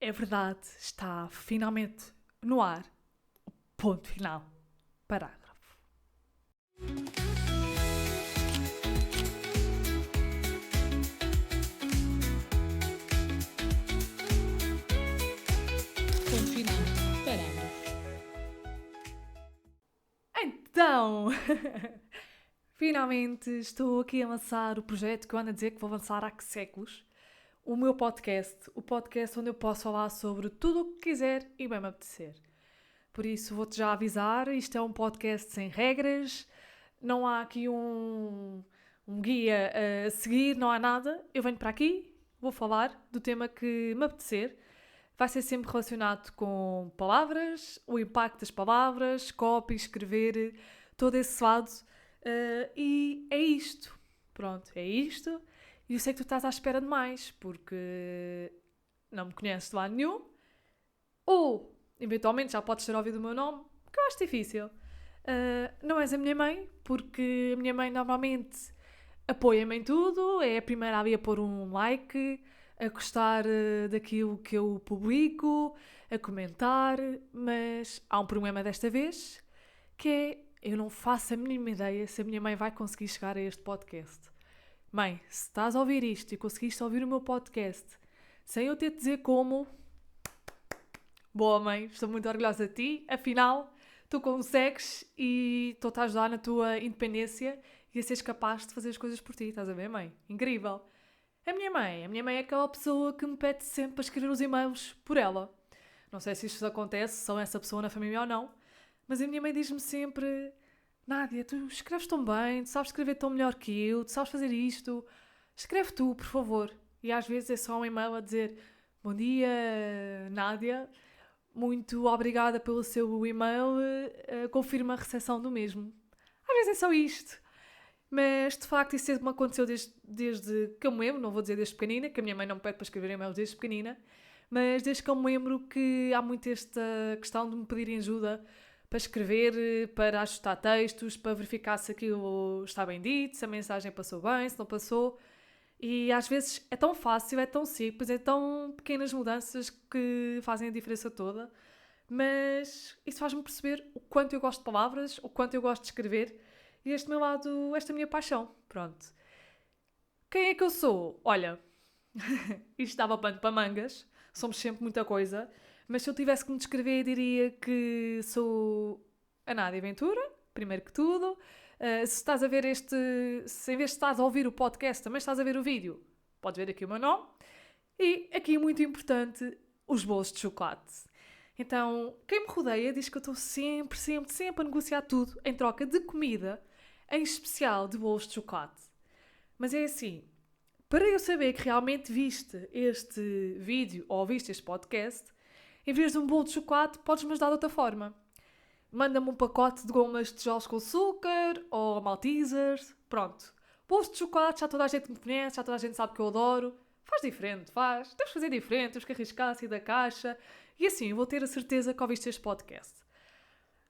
É verdade, está finalmente no ar. Ponto final. Parágrafo. Ponto final. Parágrafo. Então, finalmente estou aqui a lançar o projeto que eu ando a dizer que vou lançar há séculos. O meu podcast, o podcast onde eu posso falar sobre tudo o que quiser e bem me apetecer. Por isso vou-te já avisar, isto é um podcast sem regras, não há aqui um guia a seguir, não há nada. Eu venho para aqui, vou falar do tema que me apetecer. Vai ser sempre relacionado com palavras, o impacto das palavras, copy, escrever, todo esse lado. E é isto. Pronto, é isto. E eu sei que tu estás à espera de mais, porque não me conheces de lado nenhum. Ou, eventualmente, já podes ter ouvido o meu nome, que eu acho difícil. Não és a minha mãe, porque a minha mãe normalmente apoia-me em tudo, é a primeira a vir a pôr um like, a gostar daquilo que eu publico, a comentar, mas há um problema desta vez, que é, eu não faço a mínima ideia se a minha mãe vai conseguir chegar a este podcast. Mãe, se estás a ouvir isto e conseguiste ouvir o meu podcast sem eu ter de dizer como, boa mãe, estou muito orgulhosa de ti, afinal, tu consegues e estou-te a ajudar na tua independência e a seres capaz de fazer as coisas por ti, estás a ver, mãe? Incrível. A minha mãe é aquela pessoa que me pede sempre para escrever os e-mails por ela. Não sei se isto acontece, se sou essa pessoa na família ou não, mas a minha mãe diz-me sempre: Nádia, tu escreves tão bem, tu sabes escrever tão melhor que eu, tu sabes fazer isto, escreve tu, por favor. E às vezes é só um e-mail a dizer: Bom dia, Nádia, muito obrigada pelo seu e-mail, confirma a recepção do mesmo. Às vezes é só isto. Mas de facto isso sempre me aconteceu desde que eu me lembro, não vou dizer desde pequenina, que a minha mãe não me pede para escrever e-mails desde pequenina, mas desde que eu me lembro que há muito esta questão de me pedirem ajuda para escrever, para ajustar textos, para verificar se aquilo está bem dito, se a mensagem passou bem, se não passou. E às vezes é tão fácil, é tão simples, é tão pequenas mudanças que fazem a diferença toda. Mas isso faz-me perceber o quanto eu gosto de palavras, o quanto eu gosto de escrever e este meu lado, esta minha paixão. Pronto. Quem é que eu sou? Olha, isto dava pano para mangas, somos sempre muita coisa, mas se eu tivesse que me descrever, diria que sou a Nádia Ventura, primeiro que tudo. Se estás a ver se em vez de estás a ouvir o podcast, também estás a ver o vídeo, podes ver aqui o meu nome. E aqui, muito importante, os bolos de chocolate. Então, quem me rodeia diz que eu estou sempre a negociar tudo em troca de comida, em especial de bolos de chocolate. Mas é assim, para eu saber que realmente viste este vídeo ou viste este podcast, em vez de um bolo de chocolate, podes-me ajudar de outra forma. Manda-me um pacote de gomas de tijolos com açúcar ou Maltesers. Pronto. Bolos de chocolate, já toda a gente me conhece, já toda a gente sabe que eu adoro. Faz diferente, faz. Temos que fazer diferente, temos que arriscar, sair da caixa. E assim, eu vou ter a certeza que ouviste este podcast.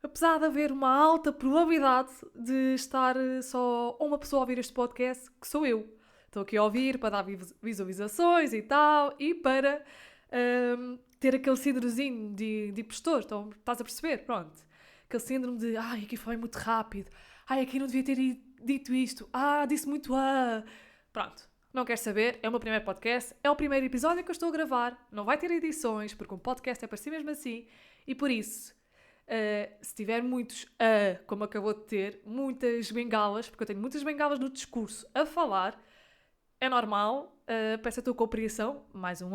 Apesar de haver uma alta probabilidade de estar só uma pessoa a ouvir este podcast, que sou eu. Estou aqui a ouvir para dar visualizações e tal, e para ter aquele síndromezinho de impostor. Então, estás a perceber? Pronto. Aquele síndrome de, ai, aqui foi muito rápido. Ai, aqui não devia ter dito isto. Ah, disse muito Pronto. Não queres saber? É o meu primeiro podcast. É o primeiro episódio que eu estou a gravar. Não vai ter edições, porque um podcast é para si mesmo assim. E por isso, se tiver muitos como acabou de ter, muitas bengalas, porque eu tenho muitas bengalas no discurso a falar, é normal, peço a tua compreensão, mais um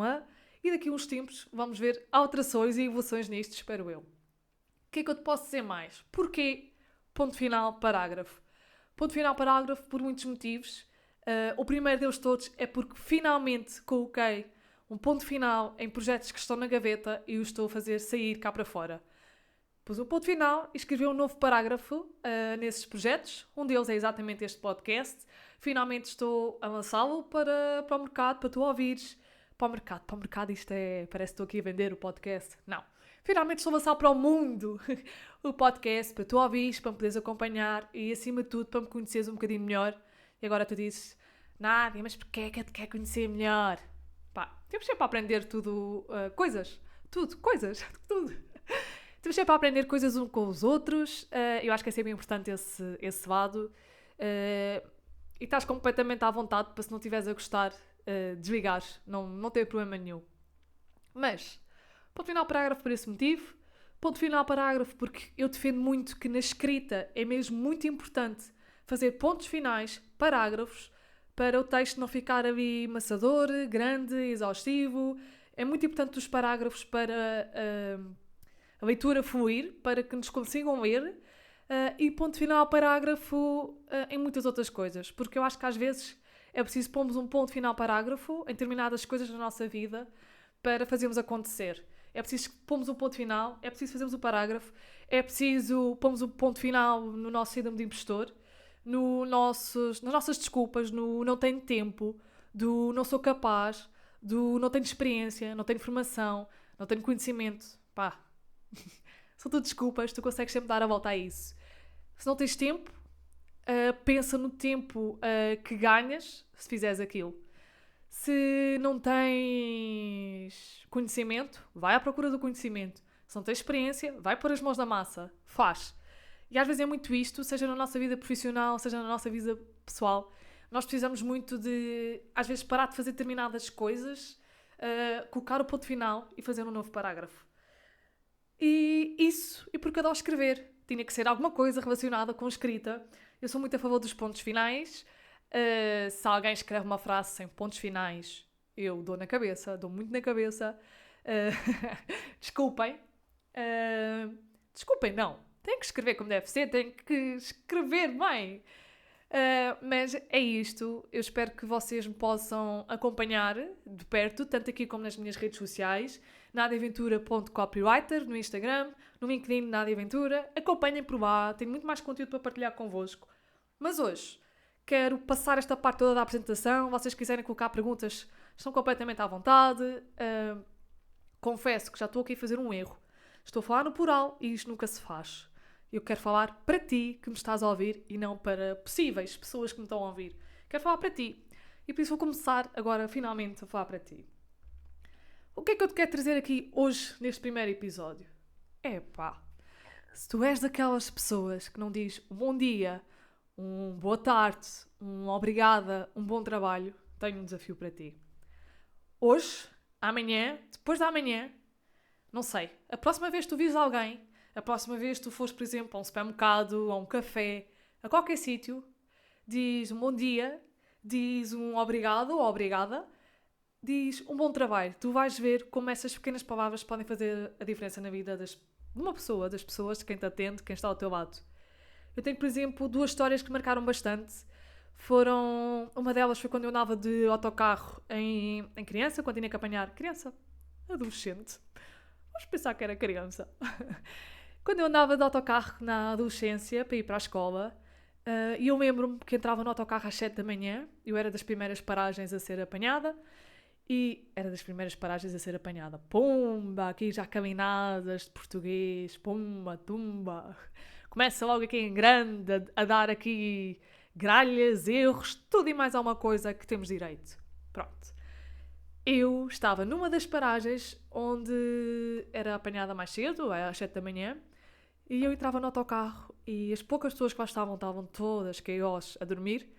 e daqui a uns tempos vamos ver alterações e evoluções nisto, espero eu. O que é que eu te posso dizer mais? Porquê? Ponto final, parágrafo. Ponto final, parágrafo, por muitos motivos. O primeiro deles todos é porque finalmente coloquei um ponto final em projetos que estão na gaveta e os estou a fazer sair cá para fora. Pus um ponto final e escrevi um novo parágrafo nesses projetos. Um deles é exatamente este podcast. Finalmente estou a lançá-lo para o mercado, para tu ouvires. Para o mercado isto é... Parece que estou aqui a vender o podcast. Não. Finalmente estou a lançar para o mundo o podcast, para tu ouvires, para me poderes acompanhar e, acima de tudo, para me conheceres um bocadinho melhor. E agora tu dizes, Nádia, mas porquê é que eu te quero conhecer melhor? Pá, temos sempre a aprender tudo, coisas. Tudo, coisas, tudo. Temos sempre a aprender coisas uns com os outros. Eu acho que é sempre importante esse lado. E estás completamente à vontade para, se não estiveres a gostar, desligares. Não tem problema nenhum. Mas, ponto final parágrafo por esse motivo. Ponto final parágrafo porque eu defendo muito que na escrita é mesmo muito importante fazer pontos finais, parágrafos, para o texto não ficar ali maçador, grande, exaustivo. É muito importante os parágrafos para a leitura fluir, para que nos consigam ler. E ponto final parágrafo em muitas outras coisas. Porque eu acho que às vezes é preciso pormos um ponto final parágrafo em determinadas coisas na nossa vida para fazermos acontecer. É preciso pormos um ponto final, é preciso fazermos um parágrafo, é preciso pormos um ponto final no nosso síndrome de impostor, nas nossas desculpas, no não tenho tempo, do não sou capaz, do não tenho experiência, não tenho formação, não tenho conhecimento. Pá, são tudo desculpas, tu consegues sempre dar a volta a isso. Se não tens tempo, pensa no tempo que ganhas se fizeres aquilo. Se não tens conhecimento, vai à procura do conhecimento. Se não tens experiência, vai pôr as mãos na massa. Faz. E às vezes é muito isto, seja na nossa vida profissional, seja na nossa vida pessoal. Nós precisamos muito de, às vezes, parar de fazer determinadas coisas, colocar o ponto final e fazer um novo parágrafo. E porque adoro escrever. Tinha que ser alguma coisa relacionada com escrita. Eu sou muito a favor dos pontos finais. Se alguém escreve uma frase sem pontos finais, eu dou muito na cabeça. Desculpem. Desculpem, não. Tem que escrever como deve ser, tem que escrever bem. Mas é isto. Eu espero que vocês me possam acompanhar de perto, tanto aqui como nas minhas redes sociais. nadiaventura.copywriter no Instagram, no LinkedIn Nadia Ventura. Acompanhem por lá, tenho muito mais conteúdo para partilhar convosco. Mas hoje quero passar esta parte toda da apresentação. Vocês quiserem colocar perguntas, estão completamente à vontade. Confesso que já estou aqui a fazer um erro. Estou a falar no plural e isto nunca se faz. Eu quero falar para ti que me estás a ouvir e não para possíveis pessoas que me estão a ouvir. Quero falar para ti. E por isso vou começar agora, finalmente, a falar para ti. O que é que eu te quero trazer aqui hoje, neste primeiro episódio? Se tu és daquelas pessoas que não diz um bom dia, um boa tarde, um obrigada, um bom trabalho, tenho um desafio para ti. Hoje, amanhã, depois da amanhã, não sei, a próxima vez que tu vires alguém, a próxima vez que tu fores, por exemplo, a um supermercado, a um café, a qualquer sítio, diz um bom dia, diz um obrigado ou obrigada, diz um bom trabalho. Tu vais ver como essas pequenas palavras podem fazer a diferença na vida de uma pessoa, das pessoas, de quem te atende, quem está ao teu lado. Eu tenho, por exemplo, 2 histórias que marcaram bastante. Uma delas foi quando eu andava de autocarro em criança, quando tinha que apanhar criança, adolescente. Vamos pensar que era criança. Quando eu andava de autocarro na adolescência para ir para a escola, e eu lembro-me que entrava no autocarro às 7 da manhã, eu era das primeiras paragens a ser apanhada, Pumba, aqui já caminadas de português, pumba, tumba. Começa logo aqui em grande a dar aqui gralhas, erros, tudo e mais alguma coisa que temos direito. Pronto. Eu estava numa das paragens onde era apanhada mais cedo, às 7 da manhã, e eu entrava no autocarro e as poucas pessoas que lá estavam todas caiós a dormir,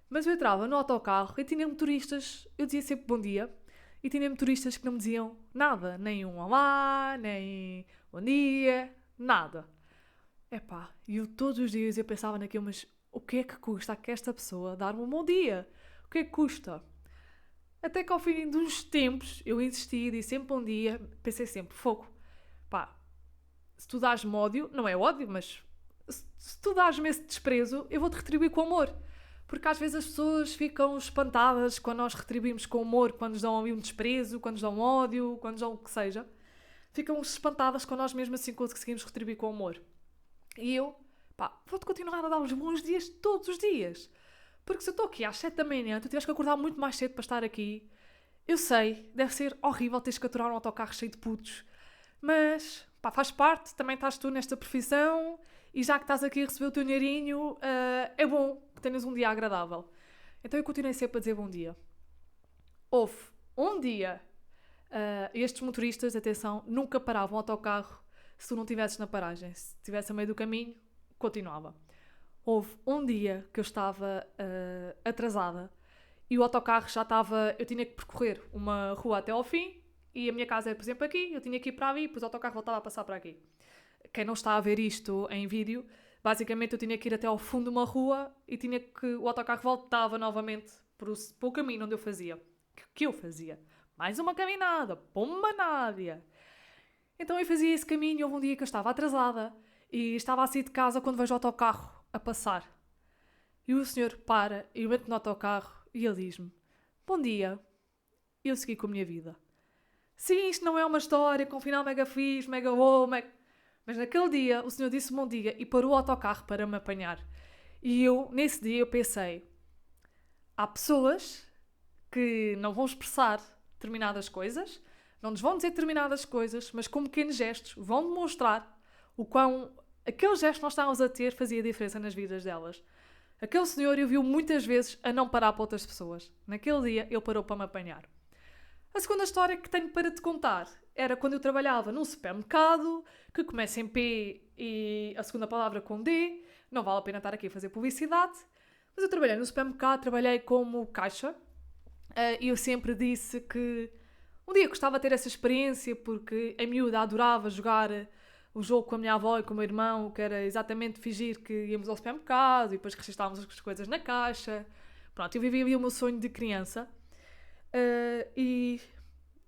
mas eu entrava no autocarro e tinha motoristas, eu dizia sempre bom dia, e tinha motoristas que não me diziam nada, nem um olá, nem bom dia, nada. E eu todos os dias eu pensava naquilo, mas o que é que custa a esta pessoa dar-me um bom dia? O que é que custa? Até que ao fim de uns tempos eu insisti e disse sempre bom dia, pensei sempre, fogo, se tu dás-me ódio, não é ódio, mas se tu dás-me esse desprezo, eu vou-te retribuir com amor. Porque às vezes as pessoas ficam espantadas quando nós retribuímos com amor, quando nos dão ali um desprezo, quando nos dão ódio, quando nos dão o que seja. Ficam espantadas quando nós mesmo assim conseguimos retribuir com amor. E eu, vou-te continuar a dar os bons dias todos os dias. Porque se eu estou aqui às 7 da manhã, tu tiveres que acordar muito mais cedo para estar aqui, eu sei, deve ser horrível teres que aturar um autocarro cheio de putos. Mas, faz parte, também estás tu nesta profissão e já que estás aqui a receber o teu dinheirinho, é bom que tenhas um dia agradável. Então eu continuei sempre a dizer bom dia. Houve um dia, estes motoristas, atenção, nunca paravam o autocarro se tu não estivesses na paragem. Se estivesse a meio do caminho, continuava. Houve um dia que eu estava atrasada e o autocarro já estava... Eu tinha que percorrer uma rua até ao fim e a minha casa era, por exemplo, aqui. Eu tinha que ir para ali e depois o autocarro voltava a passar para aqui. Quem não está a ver isto em vídeo, basicamente eu tinha que ir até ao fundo de uma rua e tinha que... O autocarro voltava novamente para o caminho onde eu fazia. Que eu fazia? Mais uma caminhada. Pomba Nádia! Então eu fazia esse caminho e houve um dia que eu estava atrasada e estava a sair de casa quando vejo o autocarro a passar. E o senhor para, e eu entro no autocarro e ele diz-me: bom dia. E eu segui com a minha vida. Sim, isto não é uma história com um final mega fixe, mega wow, mega... Mas naquele dia o senhor disse bom dia e parou o autocarro para me apanhar. E eu, nesse dia, eu pensei: há pessoas que não vão expressar determinadas coisas, não nos vão dizer determinadas coisas, mas com pequenos gestos vão demonstrar o quão aquele gesto que nós estávamos a ter fazia diferença nas vidas delas. Aquele senhor eu vi-o muitas vezes a não parar para outras pessoas. Naquele dia ele parou para me apanhar. A segunda história que tenho para te contar era quando eu trabalhava num supermercado, que começa em P e a segunda palavra com D. Não vale a pena estar aqui a fazer publicidade. Mas eu trabalhei no supermercado, trabalhei como caixa. E eu sempre disse que um dia gostava de ter essa experiência porque a miúda adorava jogar o jogo com a minha avó e com o meu irmão, que era exatamente fingir que íamos ao supermercado e depois registávamos as coisas na caixa. Pronto, eu vivia o meu sonho de criança. E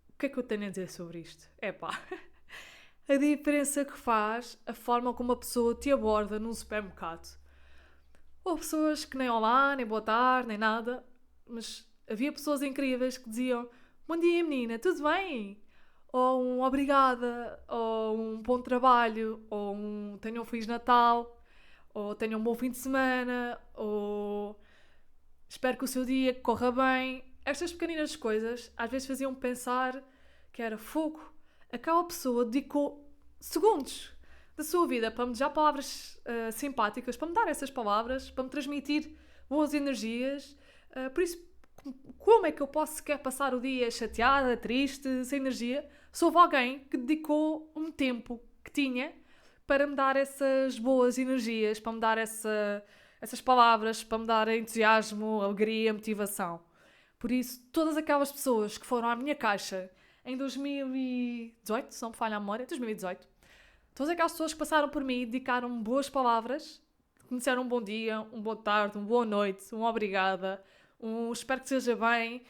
o que é que eu tenho a dizer sobre isto? A diferença que faz a forma como a pessoa te aborda num supermercado. Ou pessoas que nem olá, nem boa tarde, nem nada, mas havia pessoas incríveis que diziam: bom dia menina, tudo bem? Ou um obrigada, ou um bom trabalho, ou tenham um Feliz Natal, ou tenham um bom fim de semana, ou espero que o seu dia corra bem. Estas pequeninas coisas às vezes faziam-me pensar que era fogo. Aquela pessoa dedicou segundos da sua vida para me dizer palavras simpáticas, para me dar essas palavras, para me transmitir boas energias. Por isso, como é que eu posso sequer passar o dia chateada, triste, sem energia, se houve alguém que dedicou um tempo que tinha para me dar essas boas energias, para me dar essas palavras, para me dar entusiasmo, alegria, motivação. Por isso, todas aquelas pessoas que foram à minha caixa em 2018, se não me falha a memória, 2018, todas aquelas pessoas que passaram por mim e dedicaram boas palavras, que me disseram um bom dia, um boa tarde, uma boa noite, um obrigada, espero que seja bem,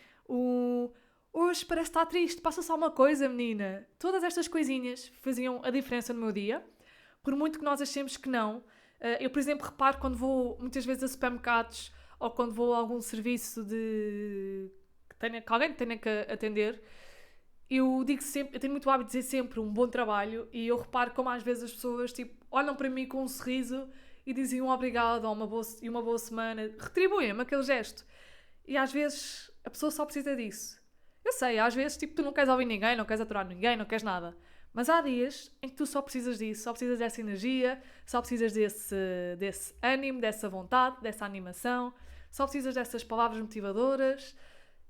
hoje parece estar triste, passa só uma coisa, menina. Todas estas coisinhas faziam a diferença no meu dia, por muito que nós achemos que não. Eu, por exemplo, reparo quando vou muitas vezes a supermercados ou quando vou a algum serviço que alguém tenha que atender, eu digo sempre, eu tenho muito hábito de dizer sempre um bom trabalho e eu reparo como às vezes as pessoas olham para mim com um sorriso e dizem um obrigado ou uma boa semana, retribuem-me aquele gesto. E às vezes a pessoa só precisa disso. Eu sei, às vezes tu não queres ouvir ninguém, não queres aturar ninguém, não queres nada. Mas há dias em que tu só precisas disso, só precisas dessa energia, só precisas desse ânimo, dessa vontade, dessa animação, só precisas dessas palavras motivadoras.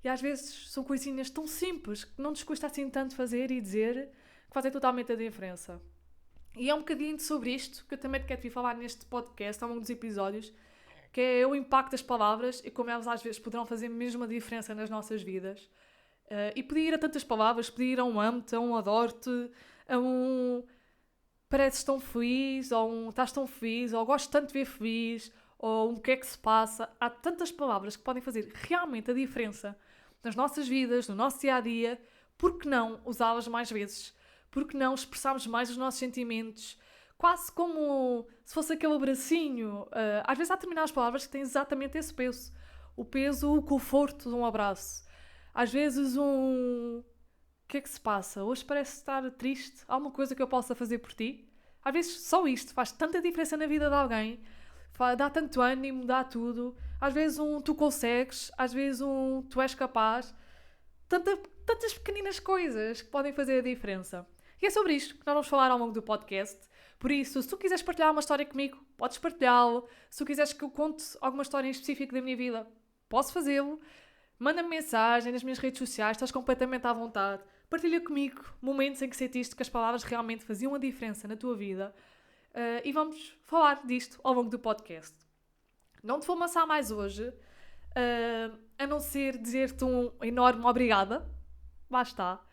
E às vezes são coisinhas tão simples que não nos custa assim tanto fazer e dizer, que fazem totalmente a diferença. E é um bocadinho sobre isto que eu também te quero vir falar neste podcast, ao longo dos episódios, que é o impacto das palavras e como elas às vezes poderão fazer mesmo a diferença nas nossas vidas. E podia ir a tantas palavras, podia ir a um amo-te, a um adoro-te, a um pareces tão feliz, ou um estás tão feliz, ou gosto tanto de ver feliz, ou um que é que se passa. Há tantas palavras que podem fazer realmente a diferença nas nossas vidas, no nosso dia-a-dia. Por que não usá-las mais vezes? Por que não expressarmos mais os nossos sentimentos? Quase como se fosse aquele abracinho. Às vezes há determinadas palavras que têm exatamente esse peso. O peso, o conforto de um abraço. Às vezes o que é que se passa? Hoje parece estar triste. Há alguma coisa que eu possa fazer por ti? Às vezes só isto faz tanta diferença na vida de alguém. Dá tanto ânimo, dá tudo. Às vezes tu consegues. Às vezes tu és capaz. Tantas pequeninas coisas que podem fazer a diferença. E é sobre isto que nós vamos falar ao longo do podcast. Por isso, se tu quiseres partilhar uma história comigo, podes partilhá-lo. Se tu quiseres que eu conte alguma história em específico da minha vida, posso fazê-lo. Manda-me mensagem nas minhas redes sociais, estás completamente à vontade. Partilha comigo momentos em que sentiste que as palavras realmente faziam a diferença na tua vida. E vamos falar disto ao longo do podcast. Não te vou amassar mais hoje, a não ser dizer-te um enorme obrigada. Lá está.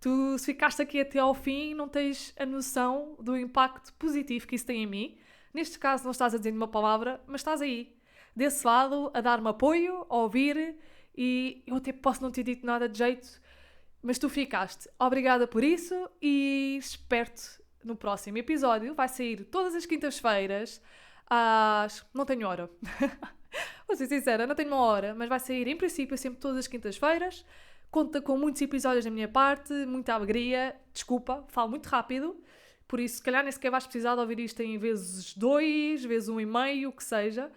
Tu, se ficaste aqui até ao fim, não tens a noção do impacto positivo que isso tem em mim. Neste caso, não estás a dizer uma palavra, mas estás aí, desse lado, a dar-me apoio, a ouvir, e eu até posso não ter dito nada de jeito, mas tu ficaste. Obrigada por isso e espero-te no próximo episódio. Vai sair todas as quintas-feiras às... Não tenho hora. Vou ser sincera, não tenho uma hora, mas vai sair em princípio sempre todas as quintas-feiras. Conta com muitos episódios da minha parte, muita alegria. Desculpa, falo muito rápido. Por isso, se calhar nem sequer vais precisar de ouvir isto em vezes 2, vezes 1,5, o que seja.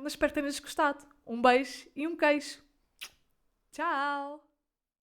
Mas espero que tenhas gostado. Um beijo e um queijo. Tchau!